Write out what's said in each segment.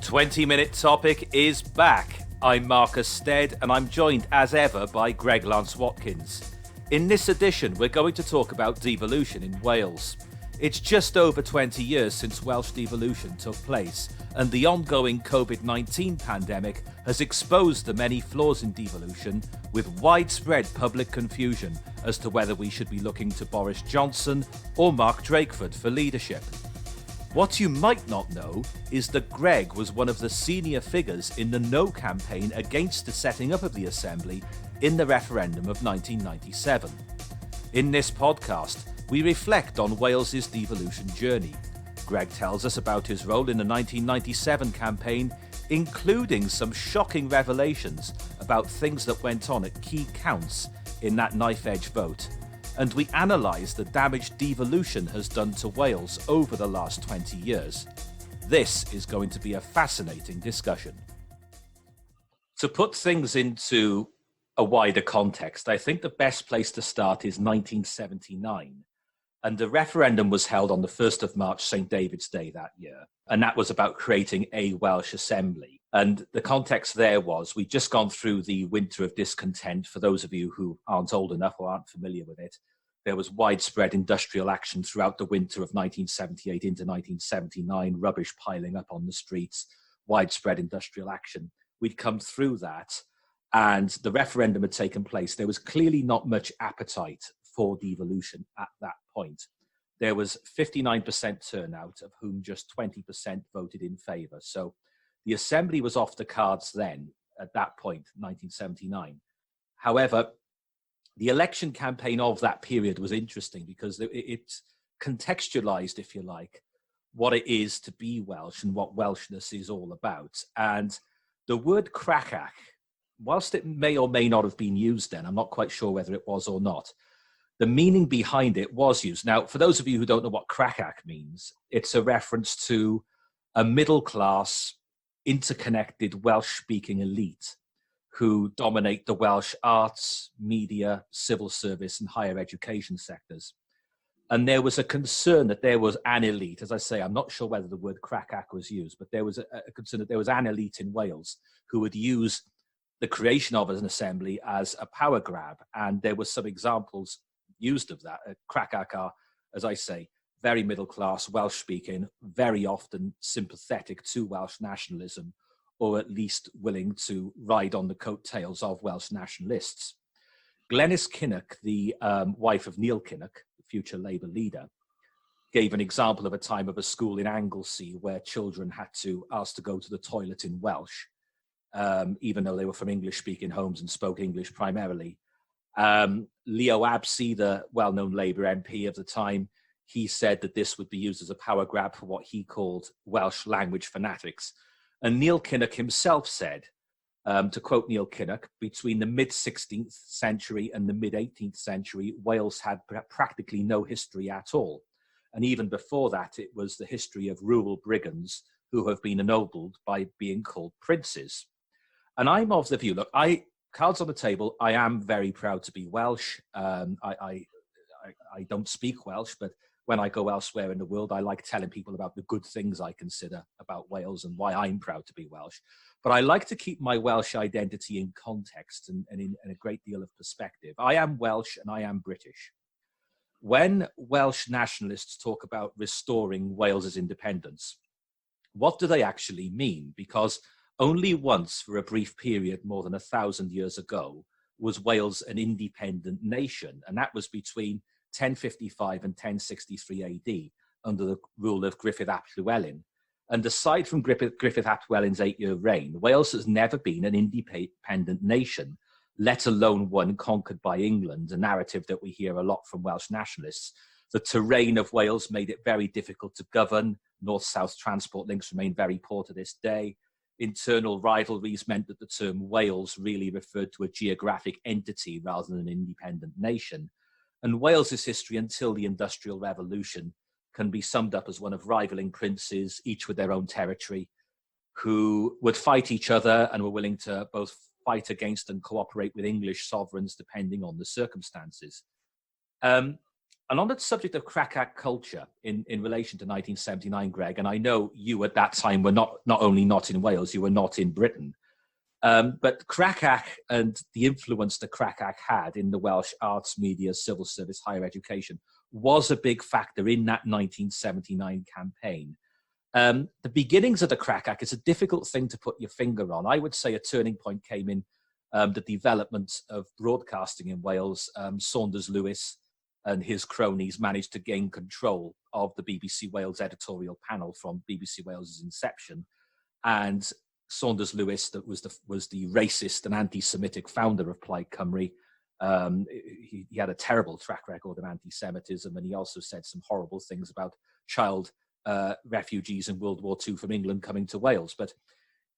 20-minute topic is back. I'm Marcus Stead and I'm joined as ever by Greg Lance-Watkins. In this edition, we're going to talk about devolution in Wales. It's just over 20 years since Welsh devolution took place, and the ongoing COVID-19 pandemic has exposed the many flaws in devolution, with widespread public confusion as to whether we should be looking to Boris Johnson or Mark Drakeford for leadership. What you might not know is that Greg was one of the senior figures in the No campaign against the setting up of the Assembly in the referendum of 1997. In this podcast, we reflect on Wales's devolution journey. Greg tells us about his role in the 1997 campaign, including some shocking revelations about things that went on at key counts in that knife-edge vote. And we analyse the damage devolution has done to Wales over the last 20 years. This is going to be a fascinating discussion. To put things into a wider context, I think the best place to start is 1979. And the referendum was held on the 1st of March, St. David's Day that year. And that was about creating a Welsh Assembly. And the context there was, we'd just gone through the winter of discontent. For those of you who aren't old enough or aren't familiar with it, there was widespread industrial action throughout the winter of 1978 into 1979, rubbish piling up on the streets, widespread industrial action. We'd come through that, and the referendum had taken place. There was clearly not much appetite for devolution at that point. There was 59% turnout, of whom just 20% voted in favour. So the Assembly was off the cards then, at that point, 1979. However, the election campaign of that period was interesting because it contextualised, if you like, what it is to be Welsh and what Welshness is all about. And the word Crachach, whilst it may or may not have been used then, I'm not quite sure whether it was or not, the meaning behind it was used. Now, for those of you who don't know what Crachach means, it's a reference to a middle-class, interconnected Welsh-speaking elite who dominate the Welsh arts, media, civil service and higher education sectors. And there was a concern that there was an elite. As I say, I'm not sure whether the word Crachach was used, but there was a concern that there was an elite in Wales who would use the creation of an assembly as a power grab. And there were some examples used of that. Crachach are, as I say, very middle class, Welsh speaking, very often sympathetic to Welsh nationalism, or at least willing to ride on the coattails of Welsh nationalists. Glenys Kinnock, the wife of Neil Kinnock, the future Labour leader, gave an example of a time of a school in Anglesey where children had to ask to go to the toilet in Welsh, even though they were from English-speaking homes and spoke English primarily. Leo Absey, the well-known Labour MP of the time, he said that this would be used as a power grab for what he called Welsh language fanatics. And Neil Kinnock himself said, to quote Neil Kinnock, between the mid-16th century and the mid-18th century, Wales had practically no history at all. And even before that, it was the history of rural brigands who have been ennobled by being called princes. And I'm of the view, look, cards on the table, I am very proud to be Welsh. I don't speak Welsh, but when I go elsewhere in the world, I like telling people about the good things I consider about Wales and why I'm proud to be Welsh. But I like to keep my Welsh identity in context and in a great deal of perspective. I am Welsh and I am British. When Welsh nationalists talk about restoring Wales's independence, what do they actually mean? Because only once for a brief period more than 1,000 years ago was Wales an independent nation, and that was between 1055 and 1063 AD under the rule of Griffith ap Llywelyn. And aside from Griffith ap Llywelyn's 8-year reign, Wales has never been an independent nation, let alone one conquered by England, a narrative that we hear a lot from Welsh nationalists. The terrain of Wales made it very difficult to govern. North-south transport links remain very poor to this day. Internal rivalries meant that the term Wales really referred to a geographic entity rather than an independent nation. And Wales's history until the Industrial Revolution can be summed up as one of rivaling princes, each with their own territory, who would fight each other and were willing to both fight against and cooperate with English sovereigns depending on the circumstances. And on the subject of Crachach culture in relation to 1979, Greg, and I know you at that time were not only not in Wales, you were not in Britain. But Crachach and the influence that Crachach had in the Welsh arts, media, civil service, higher education was a big factor in that 1979 campaign. The beginnings of the Crachach is a difficult thing to put your finger on. I would say a turning point came in the development of broadcasting in Wales. Saunders Lewis and his cronies managed to gain control of the BBC Wales editorial panel from BBC Wales's inception. And Saunders Lewis, that was the racist and anti-Semitic founder of Plaid Cymru. He had a terrible track record of anti-Semitism, and he also said some horrible things about child refugees in World War II from England coming to Wales. But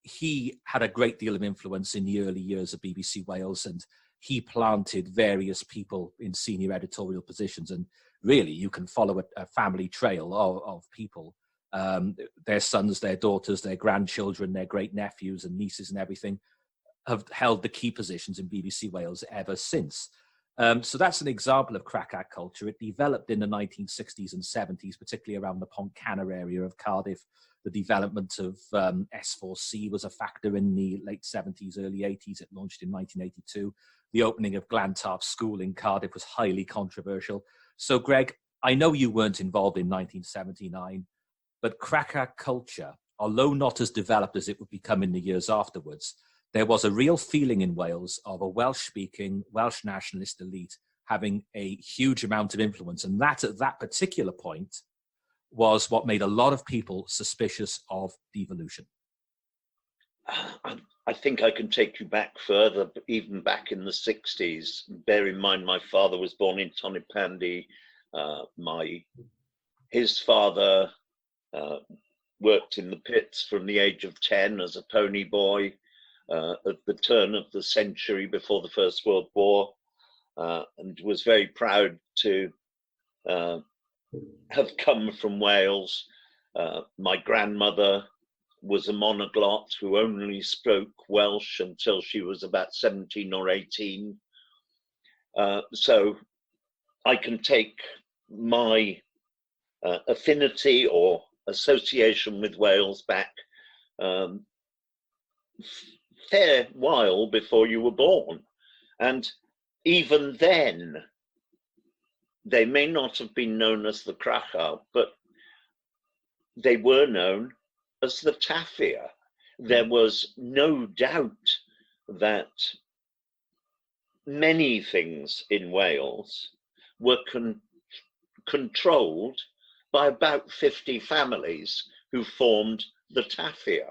he had a great deal of influence in the early years of BBC Wales, and he planted various people in senior editorial positions. And really, you can follow a family trail of people, their sons, their daughters, their grandchildren, their great nephews and nieces and everything, have held the key positions in BBC Wales ever since. So that's an example of Crachach culture. It developed in the 1960s and 70s, particularly around the Pontcanner area of Cardiff. The development of S4C was a factor in the late 70s, early 80s. It launched in 1982. The opening of Glantarp School in Cardiff was highly controversial. So, Greg, I know you weren't involved in 1979, but Crachach culture, although not as developed as it would become in the years afterwards, there was a real feeling in Wales of a Welsh-speaking, Welsh nationalist elite having a huge amount of influence. And that, at that particular point, was what made a lot of people suspicious of devolution. I think I can take you back further, even back in the 60s. Bear in mind, my father was born in Tonypandy. His father worked in the pits from the age of 10 as a pony boy at the turn of the century before the First World War, and was very proud to have come from Wales. My grandmother was a monoglot who only spoke Welsh until she was about 17 or 18. So I can take my affinity or association with Wales back fair while before you were born. And even then, they may not have been known as the Crachach, but they were known as the Tafia. There was no doubt that many things in Wales were controlled by about 50 families who formed the Tafia.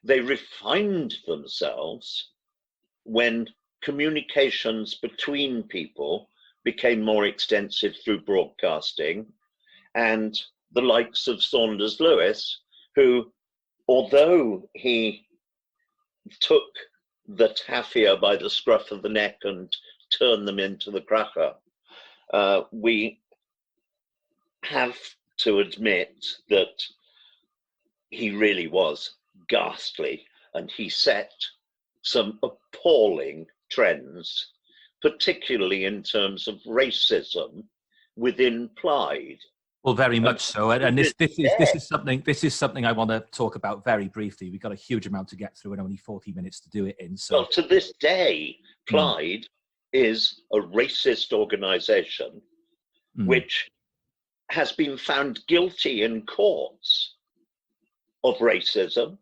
They refined themselves when communications between people became more extensive through broadcasting, and the likes of Saunders Lewis, who, although he took the Tafia by the scruff of the neck and turned them into the Crachach, we have to admit that he really was ghastly, and he set some appalling trends, particularly in terms of racism within Plaid. Well, very much so, and this is something I want to talk about very briefly. We've got a huge amount to get through and only 40 minutes to do it in. So, well, to this day, Plaid is a racist organisation which has been found guilty in courts of racism,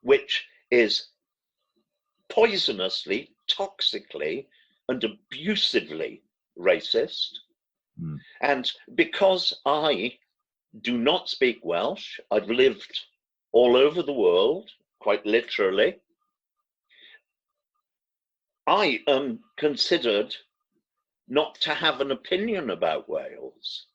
which is poisonously, toxically, and abusively racist. And because I do not speak Welsh, I've lived all over the world, quite literally, I am considered not to have an opinion about Wales.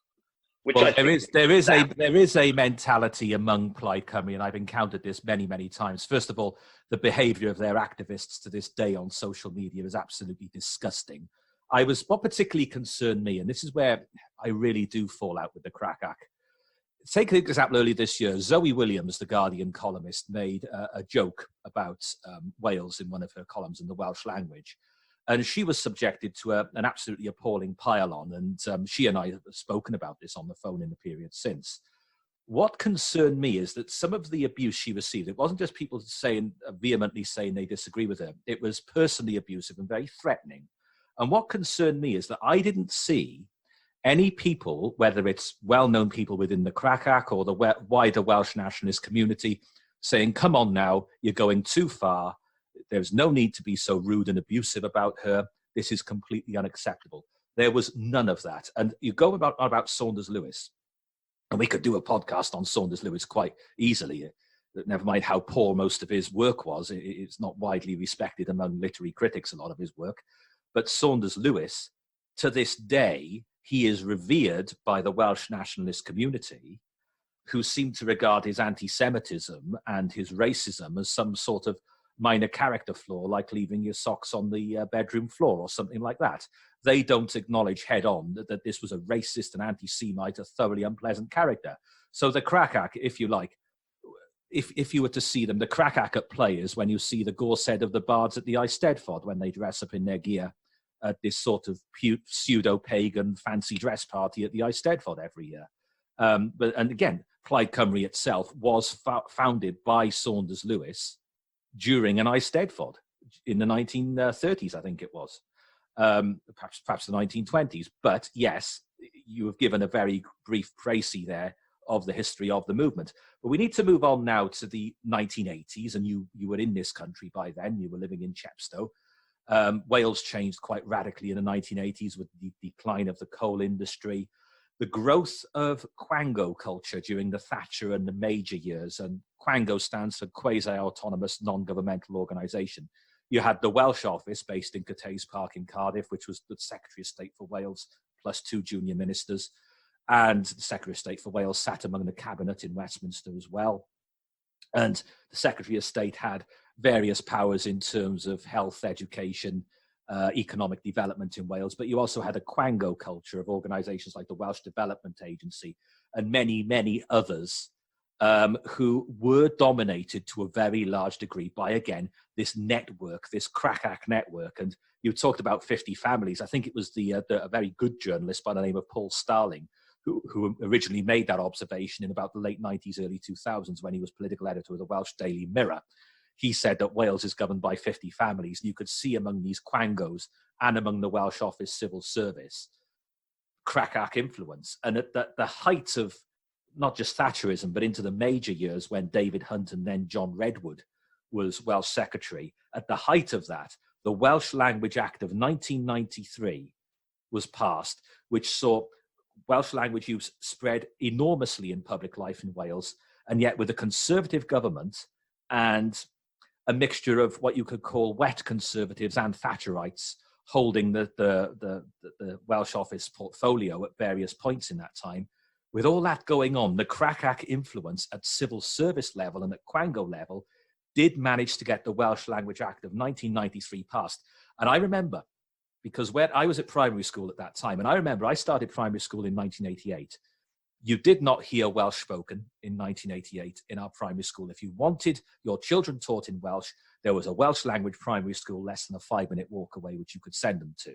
Which well, there is a mentality among Plaid Cymru, and I've encountered this many, many times. First of all, the behaviour of their activists to this day on social media is absolutely disgusting. What particularly concerned me, and this is where I really do fall out with the Crachach. Take an example earlier this year, Zoe Williams, the Guardian columnist, made a joke about Wales in one of her columns in the Welsh language. And she was subjected to an absolutely appalling pile-on, and she and I have spoken about this on the phone in the period since. What concerned me is that some of the abuse she received, it wasn't just people vehemently saying they disagree with her. It was personally abusive and very threatening. And what concerned me is that I didn't see any people, whether it's well-known people within the Crachach or the wider Welsh nationalist community, saying, come on now, you're going too far. There's no need to be so rude and abusive about her. This is completely unacceptable. There was none of that. And you go about Saunders Lewis, and we could do a podcast on Saunders Lewis quite easily. Never mind how poor most of his work was. It's not widely respected among literary critics, a lot of his work. But Saunders Lewis, to this day, he is revered by the Welsh nationalist community, who seem to regard his anti-Semitism and his racism as some sort of minor character flaw, like leaving your socks on the bedroom floor or something like that. They don't acknowledge head on that this was a racist and anti-Semite, a thoroughly unpleasant character. So the Crachach, if you like, if you were to see them, the Crachach at play is when you see the Gorsedd of the bards at the Eisteddfod, when they dress up in their gear at this sort of pseudo-pagan fancy dress party at the Eisteddfod every year. And again, Plaid Cymru itself was founded by Saunders Lewis during an Eisteddfod in the 1930s, I think it was. Perhaps the 1920s. But yes, you have given a very brief précis there of the history of the movement. But we need to move on now to the 1980s, and you were in this country by then. You were living in Chepstow. Wales changed quite radically in the 1980s with the decline of the coal industry, the growth of Quango culture during the Thatcher and the Major years. And Quango stands for Quasi-Autonomous Non-Governmental Organisation. You had the Welsh office based in Cathays Park in Cardiff, which was the Secretary of State for Wales, plus 2 junior ministers. And the Secretary of State for Wales sat among the cabinet in Westminster as well. And the Secretary of State had various powers in terms of health, education, economic development in Wales. But you also had a Quango culture of organisations like the Welsh Development Agency and many, many others who were dominated to a very large degree by, again, this network, this Crachach network. And you talked about 50 families. I think it was a very good journalist by the name of Paul Starling who originally made that observation in about the late 90s, early 2000s, when he was political editor of the Welsh Daily Mirror. He said that Wales is governed by 50 families. And you could see among these Quangos and among the Welsh Office Civil Service Crachach influence. And at the height of not just Thatcherism, but into the Major years when David Hunt and then John Redwood was Welsh Secretary, at the height of that, the Welsh Language Act of 1993 was passed, which saw Welsh language use spread enormously in public life in Wales, and yet with a Conservative government and a mixture of what you could call wet Conservatives and Thatcherites holding the Welsh Office portfolio at various points in that time. With all that going on, the Crachach influence at civil service level and at Quango level did manage to get the Welsh Language Act of 1993 passed. And I remember, because when I was at primary school at that time, and I remember I started primary school in 1988, you did not hear Welsh spoken in 1988 in our primary school. If you wanted your children taught in Welsh, there was a Welsh language primary school less than a 5-minute walk away, which you could send them to.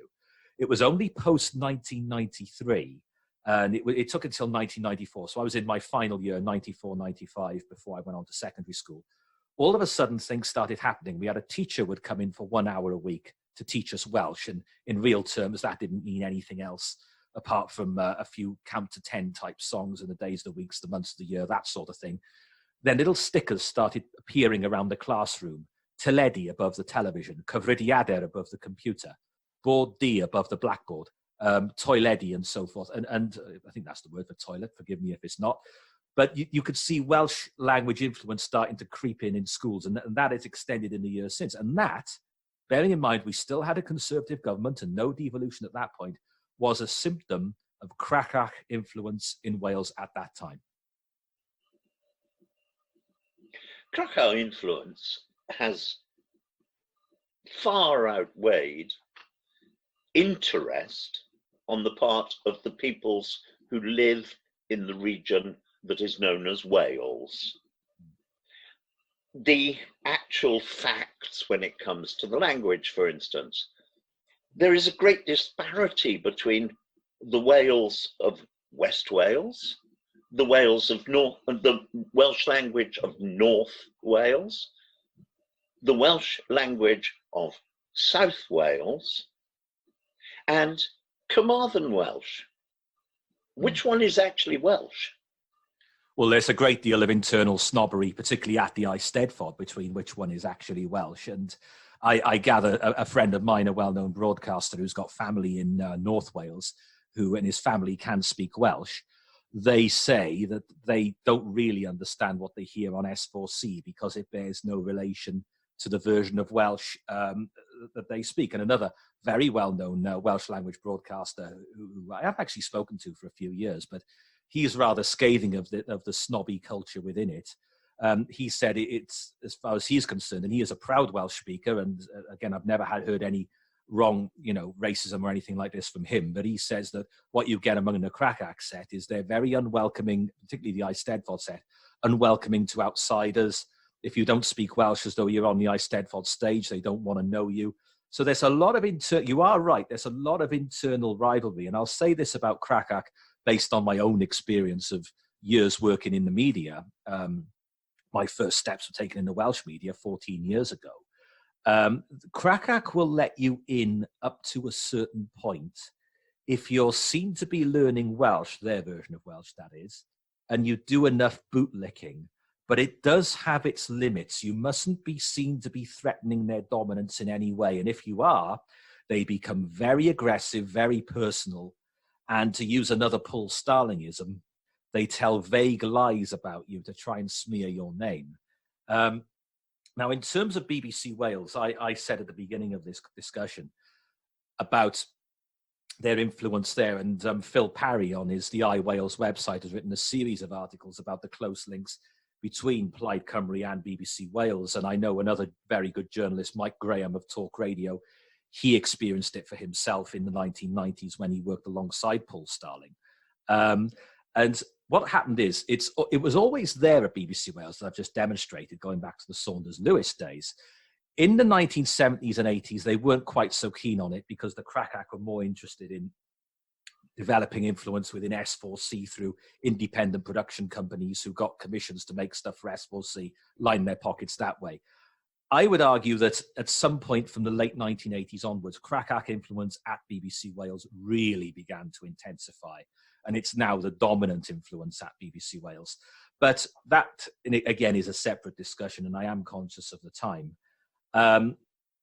It was only post-1993, and it took until 1994. So I was in my final year, 94, 95, before I went on to secondary school. All of a sudden, things started happening. We had a teacher would come in for 1 hour a week to teach us Welsh. And in real terms, that didn't mean anything else apart from a few count to 10 type songs in the days, the weeks, the months of the year, that sort of thing. Then little stickers started appearing around the classroom. Teledu above the television, Cyfrifiadur above the computer, Board D above the blackboard, Toiledi and so forth. And I think that's the word for toilet, forgive me if it's not. But you could see Welsh language influence starting to creep in schools, and that is extended in the years since. And that, bearing in mind we still had a Conservative government and no devolution at that point, was a symptom of Crachach influence in Wales at that time. Crachach influence has far outweighed interest on the part of the peoples who live in the region that is known as Wales. The actual facts when it comes to the language, for instance, there is a great disparity between the Wales of West Wales, the Wales of North, the Welsh language of North Wales, the Welsh language of South Wales, and Carmarthen Welsh. Which one is actually Welsh? Well, there's a great deal of internal snobbery, particularly at the Eisteddfod, between which one is actually Welsh. And I gather a friend of mine, a well-known broadcaster who's got family in North Wales, who and his family can speak Welsh. They say that they don't really understand what they hear on S4C because it bears no relation to the version of Welsh that they speak. And another very well-known Welsh language broadcaster who I have actually spoken to for a few years, but he's rather scathing of the snobby culture within it. He said it's, as far as he's concerned, and he is a proud Welsh speaker, and again, I've never heard any wrong, racism or anything like this from him, but he says that what you get among the Crachach set is they're very unwelcoming, particularly the Eisteddfod set, unwelcoming to outsiders. If you don't speak Welsh as though you're on the Eisteddfod stage, they don't want to know you. So there's a lot of you are right, there's a lot of internal rivalry. And I'll say this about Crachach based on my own experience of years working in the media. My first steps were taken in the Welsh media 14 years ago. Crachach will let you in up to a certain point if you're seen to be learning Welsh, their version of Welsh that is, and you do enough bootlicking. But it does have its limits. You mustn't be seen to be threatening their dominance in any way. And if you are, they become very aggressive, very personal. And to use another Paul Starlingism, they tell vague lies about you to try and smear your name. Now, in terms of BBC Wales, I said at the beginning of this discussion about their influence there. And Phil Parry on the iWales website has written a series of articles about the close links between Plaid Cymru and BBC Wales. And I know another very good journalist, Mike Graham of Talk Radio, he experienced it for himself in the 1990s when he worked alongside Paul Starling. And what happened is, it was always there at BBC Wales, that I've just demonstrated, going back to the Saunders-Lewis days. In the 1970s and 80s, they weren't quite so keen on it because the Crachach were more interested in developing influence within S4C through independent production companies who got commissions to make stuff for S4C, line their pockets that way. I would argue that at some point from the late 1980s onwards, Crachach influence at BBC Wales really began to intensify. And it's now the dominant influence at BBC Wales. But that, again, is a separate discussion, and I am conscious of the time. I'm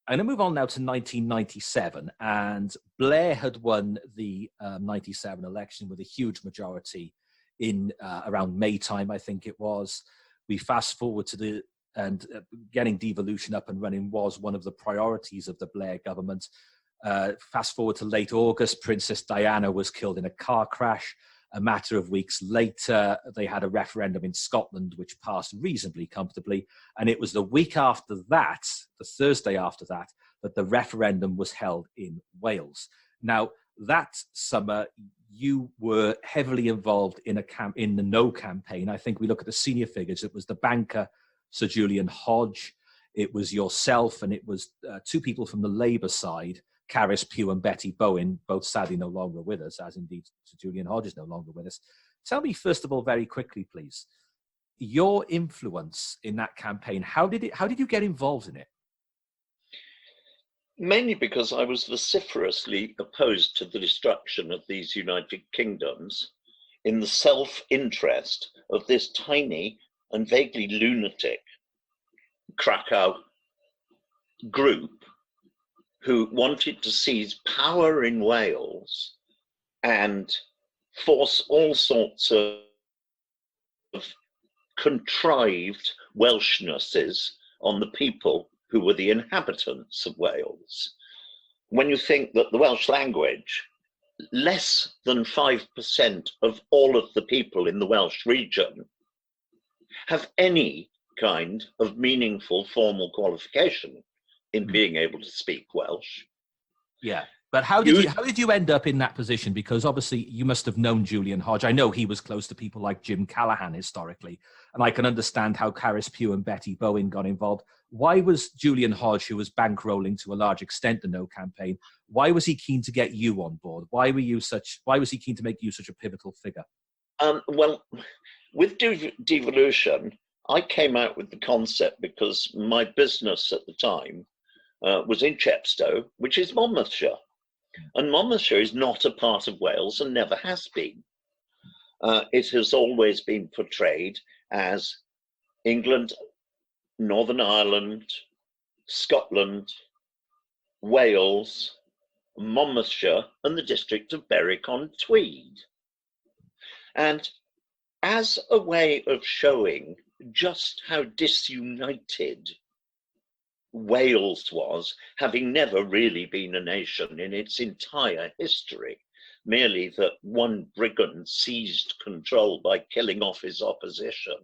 going to move on now to 1997, and Blair had won the 97 election with a huge majority in around May time, I think it was. We fast forward to getting devolution up and running was one of the priorities of the Blair government. Fast forward to late August, Princess Diana was killed in a car crash. A matter of weeks later, they had a referendum in Scotland, which passed reasonably comfortably. And it was the week after that, the Thursday after that, that the referendum was held in Wales. Now, that summer, you were heavily involved in the No campaign. I think we look at the senior figures. It was the banker, Sir Julian Hodge. It was yourself, and it was two people from the Labour side, Caris Pugh and Betty Bowen, both sadly no longer with us, as indeed Sir Julian Hodge is no longer with us. Tell me, first of all, very quickly, please, your influence in that campaign. How did you get involved in it? Mainly because I was vociferously opposed to the destruction of these United Kingdoms in the self-interest of this tiny and vaguely lunatic Crachach group who wanted to seize power in Wales and force all sorts of contrived Welshnesses on the people who were the inhabitants of Wales. When you think that the Welsh language, less than 5% of all of the people in the Welsh region have any kind of meaningful formal qualification in being able to speak Welsh. Yeah. But how did you end up in that position? Because obviously you must have known Julian Hodge. I know he was close to people like Jim Callaghan historically, and I can understand how Caris Pugh and Betty Bowen got involved. Why was Julian Hodge, who was bankrolling to a large extent the No campaign, why was he keen to get you on board? Why was he keen to make you such a pivotal figure? Well, with devolution, I came out with the concept because my business at the time was in Chepstow, which is Monmouthshire. And Monmouthshire is not a part of Wales and never has been. It has always been portrayed as England, Northern Ireland, Scotland, Wales, Monmouthshire, and the district of Berwick-on-Tweed. And as a way of showing just how disunited Wales was, having never really been a nation in its entire history, merely that one brigand seized control by killing off his opposition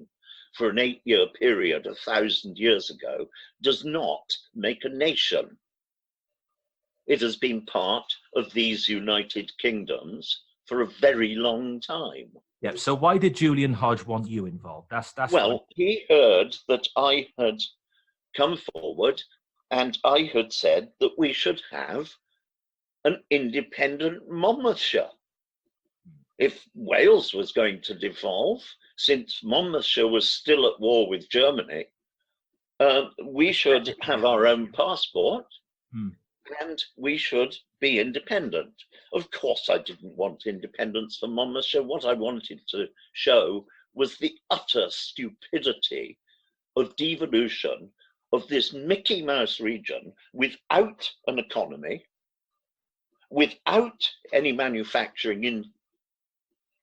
for an 8-year period 1,000 years ago, does not make a nation. It has been part of these United Kingdoms for a very long time. Yeah. So why did Julian Hodge want you involved? Well, he heard that I had come forward and I had said that we should have an independent Monmouthshire. If Wales was going to devolve, since Monmouthshire was still at war with Germany, we should have our own passport and we should be independent. Of course, I didn't want independence for Monmouthshire. What I wanted to show was the utter stupidity of devolution of this Mickey Mouse region without an economy, without any manufacturing in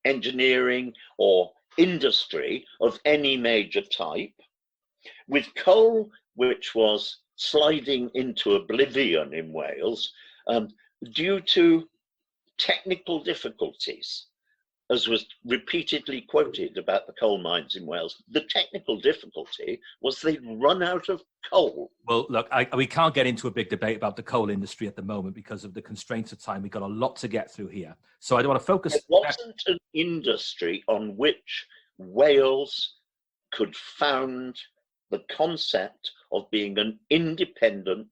engineering or industry of any major type, with coal, which was sliding into oblivion in Wales due to technical difficulties, as was repeatedly quoted about the coal mines in Wales. The technical difficulty was they'd run out of coal. Well, look, we can't get into a big debate about the coal industry at the moment because of the constraints of time. We've got a lot to get through here. So I don't want to focus. There wasn't an industry on which Wales could found the concept of being an independent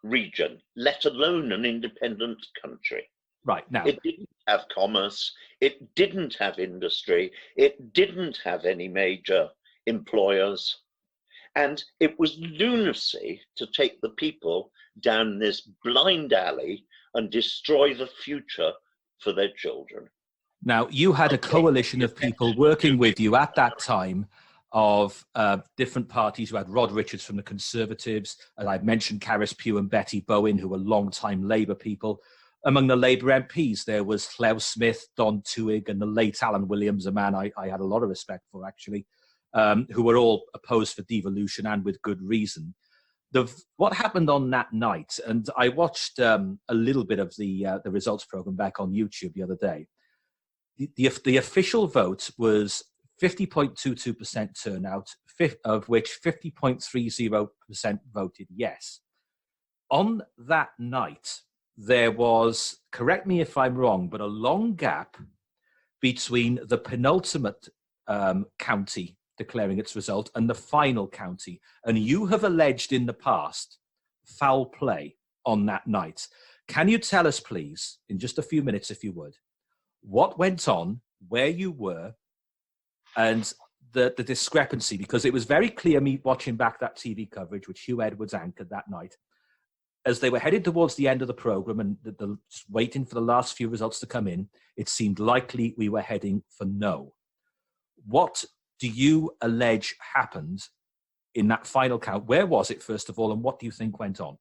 region, let alone an independent country. Right. Now, it didn't have commerce, it didn't have industry, it didn't have any major employers, and it was lunacy to take the people down this blind alley and destroy the future for their children. Now, you had a coalition of people working with you at that time of different parties. You had Rod Richards from the Conservatives, and I've mentioned Caris Pugh and Betty Bowen, who were long-time Labour people. Among the Labour MPs, there was Llew Smith, Don Tewig, and the late Alan Williams, a man I had a lot of respect for, actually, who were all opposed for devolution, and with good reason. What happened on that night, and I watched a little bit of the results programme back on YouTube the other day. The official vote was 50.22% turnout, of which 50.30% voted yes. On that night, there was, correct me if I'm wrong, but a long gap between the penultimate county declaring its result and the final county. And you have alleged in the past foul play on that night. Can you tell us, please, in just a few minutes, if you would, what went on, where you were, and the discrepancy? Because it was very clear, me watching back that TV coverage, which Hugh Edwards anchored that night, as they were headed towards the end of the programme and just waiting for the last few results to come in, it seemed likely we were heading for no. What do you allege happened in that final count? Where was it, first of all, and what do you think went on?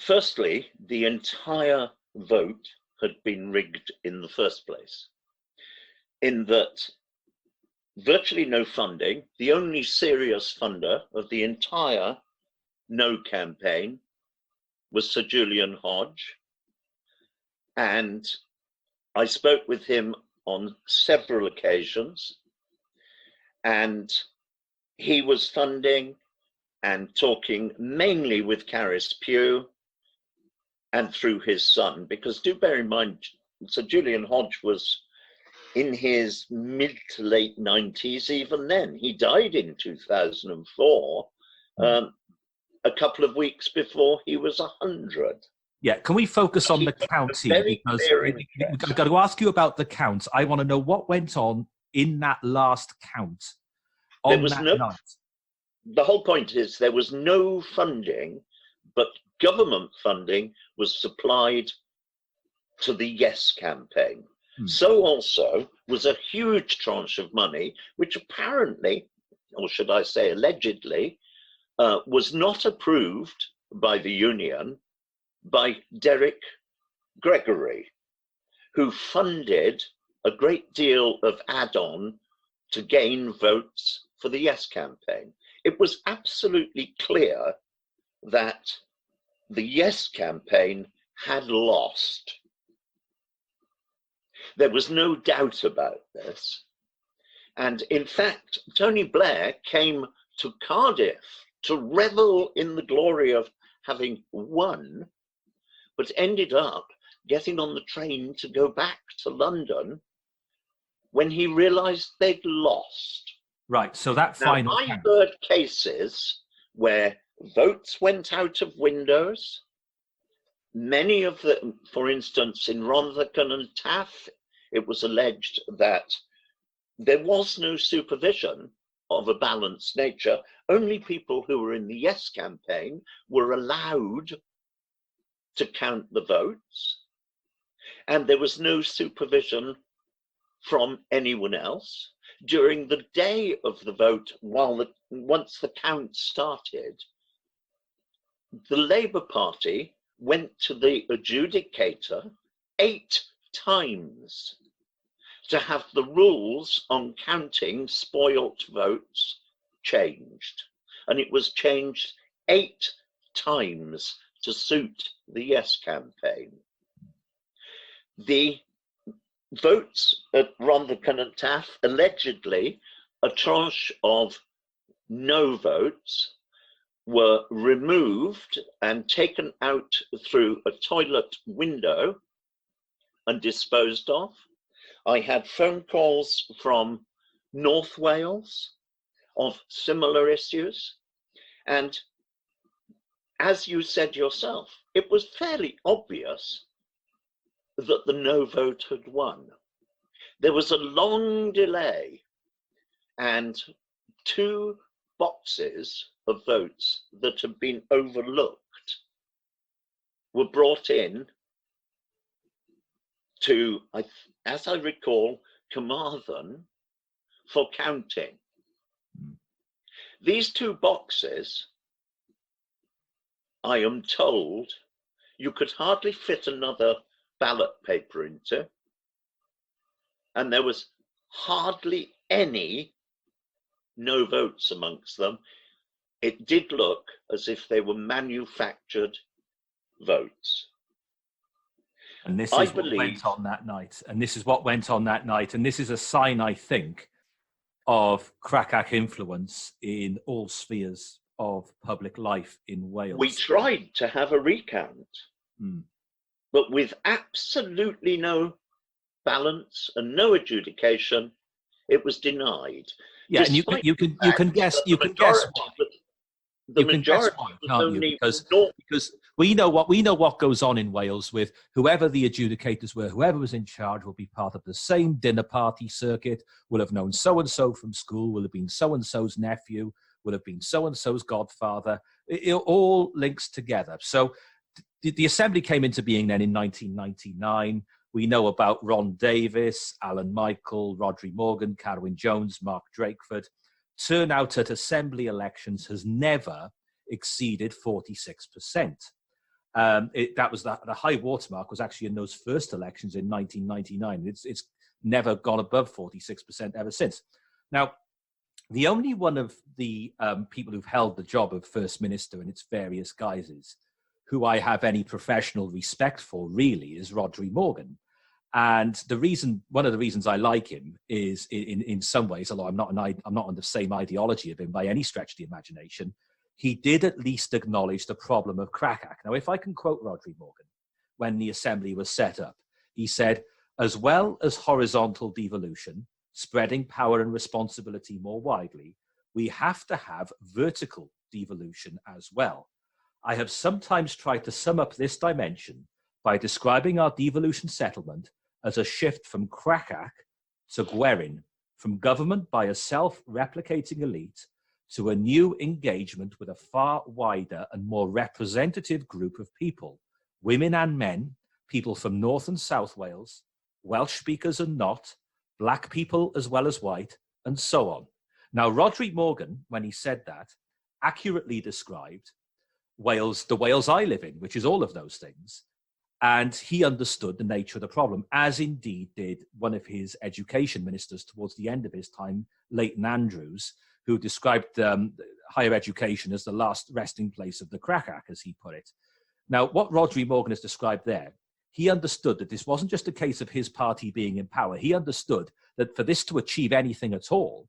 Firstly, the entire vote had been rigged in the first place, in that virtually no funding, the only serious funder of the entire No campaign was Sir Julian Hodge, and I spoke with him on several occasions, and he was funding and talking mainly with Caris Pugh and through his son, because do bear in mind, Sir Julian Hodge was in his mid to late 90s even then. He died in 2004, a couple of weeks before he was 100. Yeah, can we focus on the county? Because I've got to ask you about the count. I want to know what went on in that last count on that night. The whole point is there was no funding, but government funding was supplied to the Yes campaign. So also was a huge tranche of money, which apparently, or should I say allegedly, was not approved by the union by Derek Gregory, who funded a great deal of add-on to gain votes for the Yes campaign. It was absolutely clear that the Yes campaign had lost. There was no doubt about this. And in fact, Tony Blair came to Cardiff to revel in the glory of having won, but ended up getting on the train to go back to London when he realized they'd lost. Right, so that final I heard cases where votes went out of windows. Many of them, for instance, in Rhondda and Taff, it was alleged that there was no supervision of a balanced nature. Only people who were in the Yes campaign were allowed to count the votes, and there was no supervision from anyone else. During the day of the vote, once the count started, the Labour Party went to the adjudicator 8 times to have the rules on counting spoilt votes changed. And it was changed 8 times to suit the Yes campaign. The votes at Rhondda and Taff, allegedly, a tranche of no votes were removed and taken out through a toilet window and disposed of. I had phone calls from North Wales of similar issues. And as you said yourself, it was fairly obvious that the no vote had won. There was a long delay, and 2 boxes of votes that had been overlooked were brought in to, as I recall, Carmarthen for counting. These 2 boxes, I am told, you could hardly fit another ballot paper into, and there was hardly any no votes amongst them. It did look as if they were manufactured votes. And this is what went on that night. And this is what went on that night. And this is a sign, I think, of Crachach influence in all spheres of public life in Wales. We tried to have a recount, but with absolutely no balance and no adjudication, it was denied. Yeah, and you can guess why. You can guess why, can't you? Because we know what goes on in Wales with whoever the adjudicators were, whoever was in charge will be part of the same dinner party circuit, will have known so-and-so from school, will have been so-and-so's nephew, will have been so-and-so's godfather. It all links together. So the Assembly came into being then in 1999. We know about Ron Davis, Alan Michael, Rhodri Morgan, Carwyn Jones, Mark Drakeford. Turnout at Assembly elections has never exceeded 46%. That was the high watermark was actually in those first elections in 1999. It's never gone above 46% ever since. Now, the only one of the people who've held the job of First Minister in its various guises who I have any professional respect for really is Rhodri Morgan. And one of the reasons I like him is in some ways, although I'm not on the same ideology of him by any stretch of the imagination, he did at least acknowledge the problem of Crachach. Now, if I can quote Rhodri Morgan, when the Assembly was set up. He said, as well as horizontal devolution, spreading power and responsibility more widely, we have to have vertical devolution as well. I have sometimes tried to sum up this dimension by describing our devolution settlement as a shift from Crachach to Gwerin, from government by a self-replicating elite to a new engagement with a far wider and more representative group of people, women and men, people from North and South Wales, Welsh speakers and not, black people as well as white, and so on. Now, Rhodri Morgan, when he said that, accurately described Wales, the Wales I live in, which is all of those things. And he understood the nature of the problem, as indeed did one of his education ministers towards the end of his time, Leighton Andrews, who described higher education as the last resting place of the Crachach, as he put it. Now, what Rhodri Morgan has described there, he understood that this wasn't just a case of his party being in power. He understood that for this to achieve anything at all,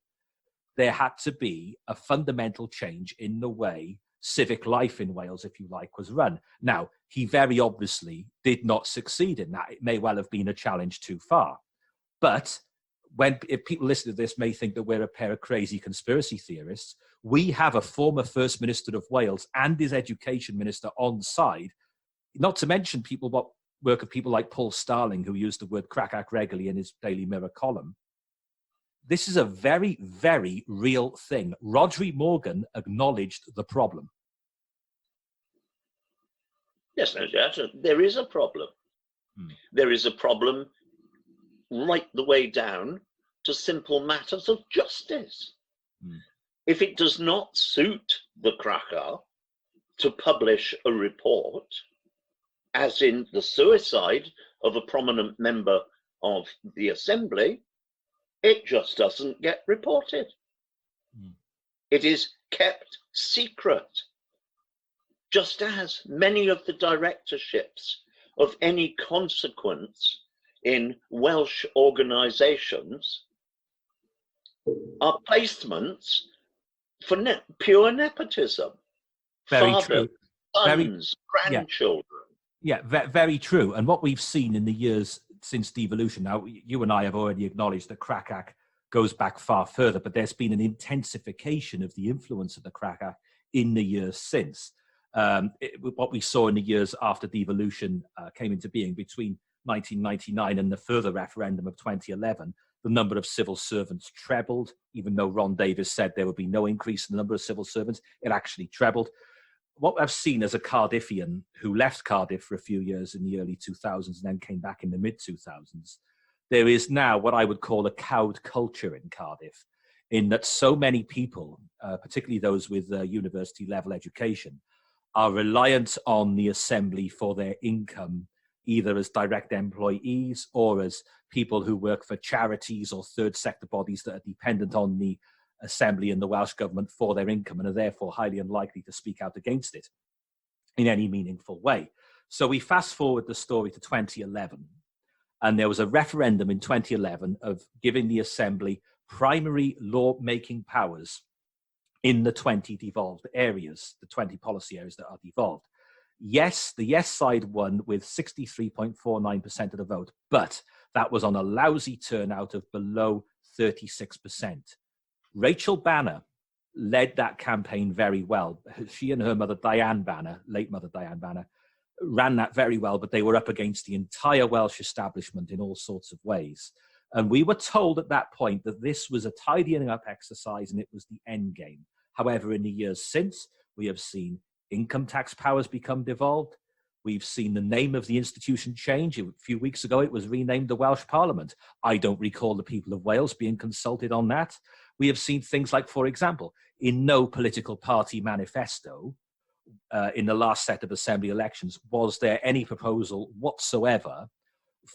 there had to be a fundamental change in the way civic life in Wales, if you like, was run. Now, he very obviously did not succeed in that. It may well have been a challenge too far. But if people listening to this may think that we're a pair of crazy conspiracy theorists, we have a former First Minister of Wales and his education minister on side, not to mention work of people like Paul Starling, who used the word Crachach regularly in his Daily Mirror column. This is a very, very real thing. Rhodri Morgan acknowledged the problem. Yes, there is a problem. There is a problem right the way down to simple matters of justice. If it does not suit the Crachach to publish a report, as in the suicide of a prominent member of the Assembly, it just doesn't get reported. It is kept secret, just as many of the directorships of any consequence in Welsh organisations are placements for pure nepotism. Very Father, true. sons, grandchildren. Yeah, very true. And what we've seen in the years since devolution, now you and I have already acknowledged that Crachach goes back far further, but there's been an intensification of the influence of the Crachach in the years since. What we saw in the years after devolution came into being between 1999 and the further referendum of 2011, the number of civil servants trebled. Even though Ron Davies said there would be no increase in the number of civil servants, it actually trebled. What I've seen as a Cardiffian who left Cardiff for a few years in the early 2000s and then came back in the mid-2000s, there is now what I would call a cowed culture in Cardiff, in that so many people, particularly those with university-level education, are reliant on the Assembly for their income, either as direct employees or as people who work for charities or third sector bodies that are dependent on the Assembly and the Welsh Government for their income and are therefore highly unlikely to speak out against it in any meaningful way. So we fast forward the story to 2011, and there was a referendum in 2011 of giving the Assembly primary law-making powers in the 20 devolved areas, the 20 policy areas that are devolved. Yes, the yes side won with 63.49% of the vote, but that was on a lousy turnout of below 36%. Rachel Banner led that campaign very well. She and her mother, Diane Banner, late mother Diane Banner, ran that very well, but they were up against the entire Welsh establishment in all sorts of ways. And we were told at that point that this was a tidying up exercise and it was the end game. However, in the years since, we have seen income tax powers become devolved. We've seen the name of the institution change. A few weeks ago, it was renamed the Welsh Parliament. I don't recall the people of Wales being consulted on that. We have seen things like, for example, in no political party manifesto in the last set of Assembly elections, was there any proposal whatsoever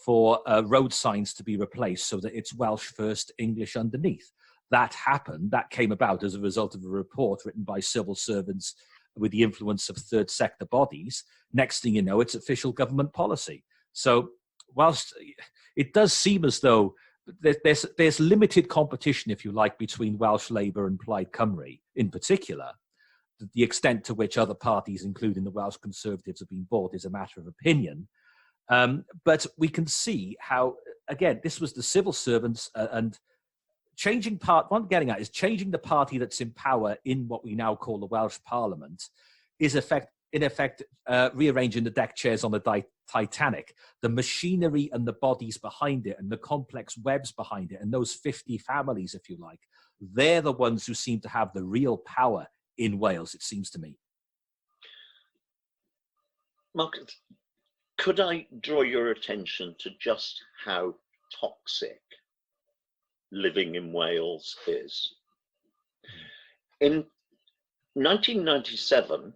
for road signs to be replaced so that it's Welsh first, English underneath. That happened. That came about as a result of a report written by civil servants with the influence of third sector bodies. Next thing you know, it's official government policy. So whilst it does seem as though there's limited competition, if you like, between Welsh Labour and Plaid Cymru in particular, the extent to which other parties, including the Welsh Conservatives, have been bought is a matter of opinion. But we can see how, again, this was the civil servants and changing what I'm getting at is changing the party that's in power in what we now call the Welsh Parliament is in effect rearranging the deck chairs on the Titanic. The machinery and the bodies behind it and the complex webs behind it and those 50 families, if you like, they're the ones who seem to have the real power in Wales, it seems to me. Mark, could I draw your attention to just how toxic living in Wales is? In 1997,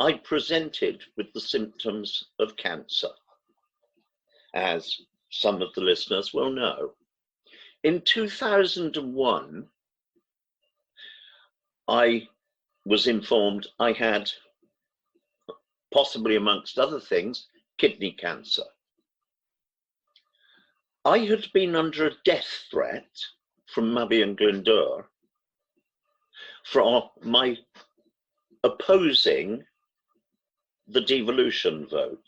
I presented with the symptoms of cancer, as some of the listeners will know. In 2001, I was informed I had, possibly amongst other things, kidney cancer. I had been under a death threat from Mabby and Glyndŵr for my opposing the devolution vote.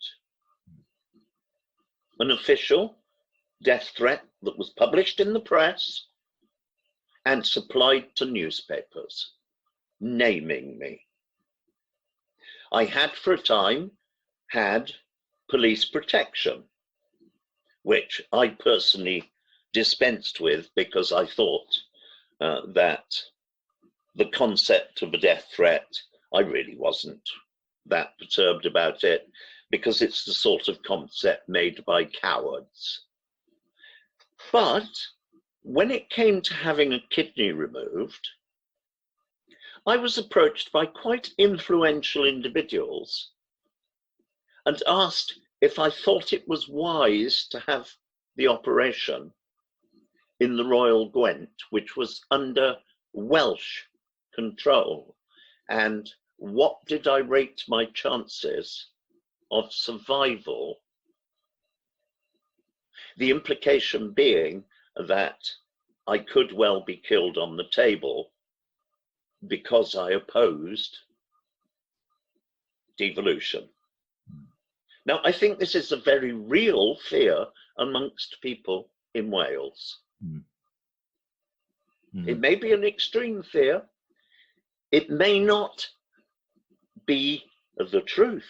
An official death threat that was published in the press and supplied to newspapers, naming me. I had for a time had police protection, which I personally dispensed with because I thought that the concept of a death threat, I really wasn't that perturbed about it because it's the sort of concept made by cowards. But when it came to having a kidney removed, I was approached by quite influential individuals and asked if I thought it was wise to have the operation in the Royal Gwent, which was under Welsh control, and what did I rate my chances of survival? The implication being that I could well be killed on the table because I opposed devolution. Now, I think this is a very real fear amongst people in Wales. It may be an extreme fear. It may not be the truth,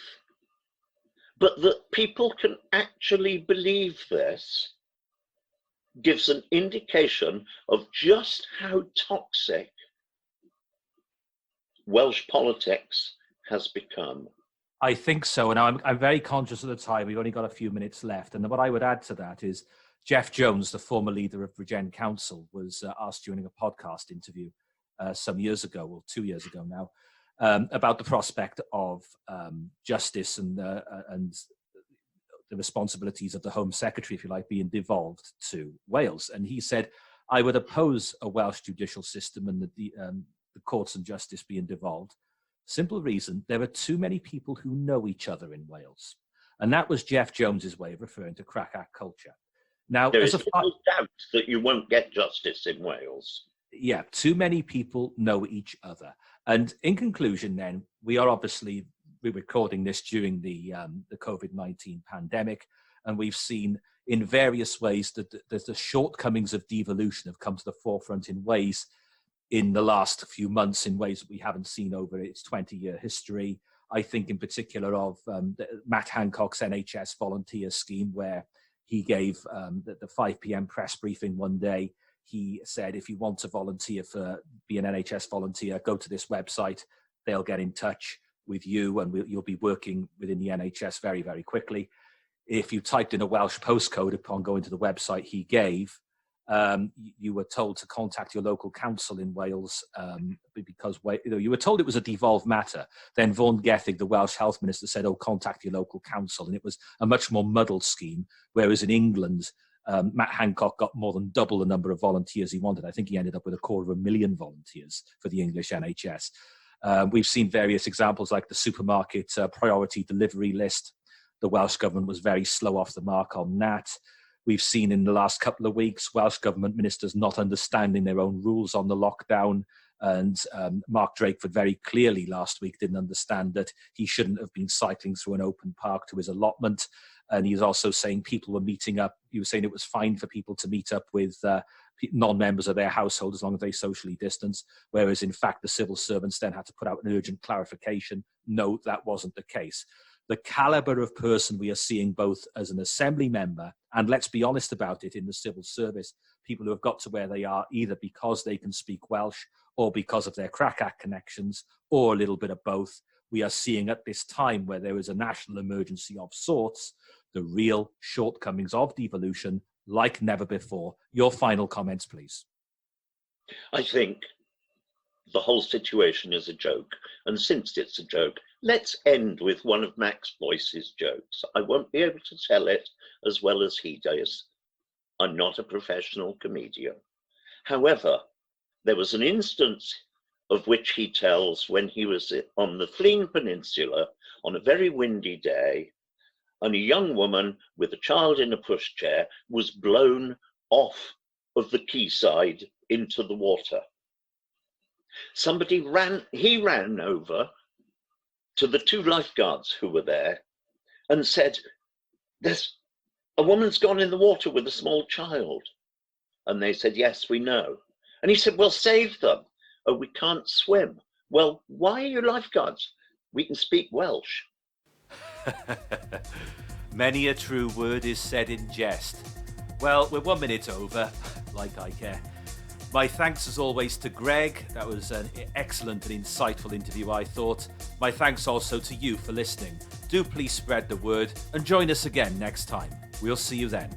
but that people can actually believe this gives an indication of just how toxic Welsh politics has become. I think so, and I'm very conscious of the time. We've only got a few minutes left, and what I would add to that is Jeff Jones, the former leader of Bridgend Council, was asked during a podcast interview some years ago, or 2 years ago now, about the prospect of justice and the responsibilities of the Home Secretary, if you like, being devolved to Wales. And he said, I would oppose a Welsh judicial system and the courts and justice being devolved. Simple reason, there are too many people who know each other in Wales. And that was Jeff Jones's way of referring to Crachach culture. Now, there is little doubt that you won't get justice in Wales. Yeah, too many people know each other. And in conclusion, then, we're recording this during the COVID-19 pandemic, and we've seen in various ways that the shortcomings of devolution have come to the forefront in ways in the last few months, in ways that we haven't seen over its 20-year history. I think in particular of Matt Hancock's NHS volunteer scheme, where he gave the 5 p.m. press briefing one day. He said, if you want to volunteer be an NHS volunteer, go to this website. They'll get in touch with you and you'll be working within the NHS very, very quickly. If you typed in a Welsh postcode upon going to the website he gave, you were told to contact your local council in Wales because you were told it was a devolved matter. Then Vaughan Gething, the Welsh health minister, said, contact your local council. And it was a much more muddled scheme, whereas in England, Matt Hancock got more than double the number of volunteers he wanted. I think he ended up with 250,000 volunteers for the English NHS. We've seen various examples like the supermarket priority delivery list. The Welsh government was very slow off the mark on that. We've seen in the last couple of weeks Welsh government ministers not understanding their own rules on the lockdown. And Mark Drakeford very clearly last week didn't understand that he shouldn't have been cycling through an open park to his allotment. And he was also saying people were meeting up. He was saying it was fine for people to meet up with non-members of their household as long as they socially distance, whereas in fact the civil servants then had to put out an urgent clarification. No, that wasn't the case. The calibre of person we are seeing both as an assembly member and, let's be honest about it, in the civil service, people who have got to where they are either because they can speak Welsh or because of their Crachach connections, or a little bit of both. We are seeing at this time where there is a national emergency of sorts, the real shortcomings of devolution like never before. Your final comments, please. I think the whole situation is a joke. And since it's a joke, let's end with one of Max Boyce's jokes. I won't be able to tell it as well as he does. I'm not a professional comedian. However, there was an instance of which he tells when he was on the Flean Peninsula on a very windy day, and a young woman with a child in a pushchair was blown off of the quayside into the water. He ran over to the two lifeguards who were there and said, "There's a woman's gone in the water with a small child." And they said, "Yes, we know." And he said, "Well, save them." "Oh, we can't swim." "Well, why are you lifeguards? We can speak Welsh." Many a true word is said in jest. Well, we're 1 minute over, like I care. My thanks as always to Greg. That was an excellent and insightful interview, I thought. My thanks also to you for listening. Do please spread the word and join us again next time. We'll see you then.